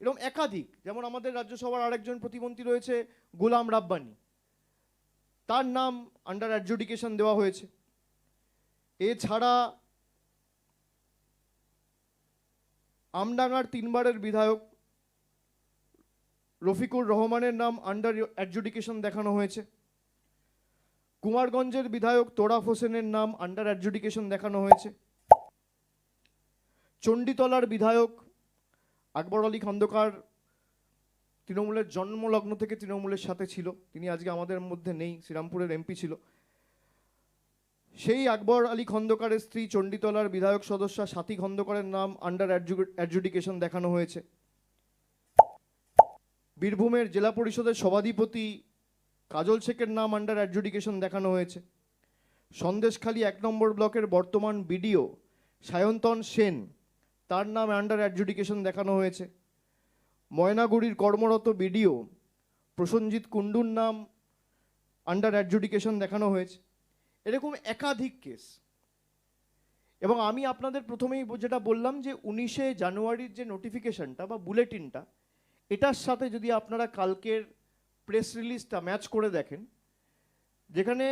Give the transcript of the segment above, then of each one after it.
এরকম একাধিক, যেমন আমাদের রাজ্যসভার আরেকজন প্রতিমন্ত্রী রয়েছে গোলাম রাব্বানি, তার নাম আন্ডার অ্যাডজুডিকেশন দেওয়া হয়েছে। এছাড়া আমডাঙ্গার 3বারের বিধায়ক রফিকুর রহমানের নাম আন্ডার অ্যাডজুডিকেশন দেখানো হয়েছে। কুমারগঞ্জের বিধায়ক তোরাফ হোসেনের নাম আন্ডার অ্যাডজুডিকেশন দেখানো হয়েছে। চণ্ডীতলার বিধায়ক আকবর আলী খন্দকার তৃণমূলের জন্মলগ্ন থেকে তৃণমূলের সাথে ছিল, তিনি আজকে আমাদের মধ্যে নেই, শ্রীরামপুরের এমপি ছিল। সেই আকবর আলী খন্দকারের স্ত্রী চণ্ডীতলার বিধায়ক সদস্যা সাথী খন্দকারের নাম আন্ডার অ্যাডজুডিকেশন দেখানো হয়েছে। বীরভূমের জেলা পরিষদের সভাধিপতি কাজল শেখের নাম আন্ডার অ্যাডজুডিকেশন দেখানো হয়েছে। সন্দেশখালী 1 নম্বর ব্লকের বর্তমান বিডিও সায়ন্তন সেন, তার নাম আন্ডার অ্যাডজুডিকেশন দেখানো হয়েছে। ময়নাগুড়ির কর্মরত বিডিও প্রসেনজিৎ কুণ্ডুর নাম আন্ডার অ্যাডজুডিকেশন দেখানো হয়েছে। এরকম একাধিক কেস। এবং আমি আপনাদের প্রথমেই যেটা বললাম যে 19শে জানুয়ারির যে নোটিফিকেশনটা বা বুলেটিনটা, এটার সাথে যদি আপনারা কালকের প্রেস রিলিজটা ম্যাচ করে দেখেন, যেখানে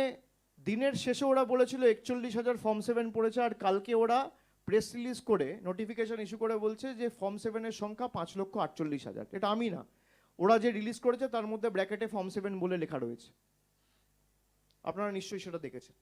দিনের শেষে ওরা বলেছিল 41,000 ফর্ম 7 পড়েছে, আর কালকে ওরা প্রেস রিলিজ করে নোটিফিকেশন ইস্যু করে বলছে যে ফর্ম 7-এর সংখ্যা 5,48,000। এটা আমি না, ওরা যে রিলিজ করেছে তার মধ্যে ব্র্যাকেটে ফর্ম 7 বলে লেখা রয়েছে, আপনারা নিশ্চয়ই সেটা দেখেছেন।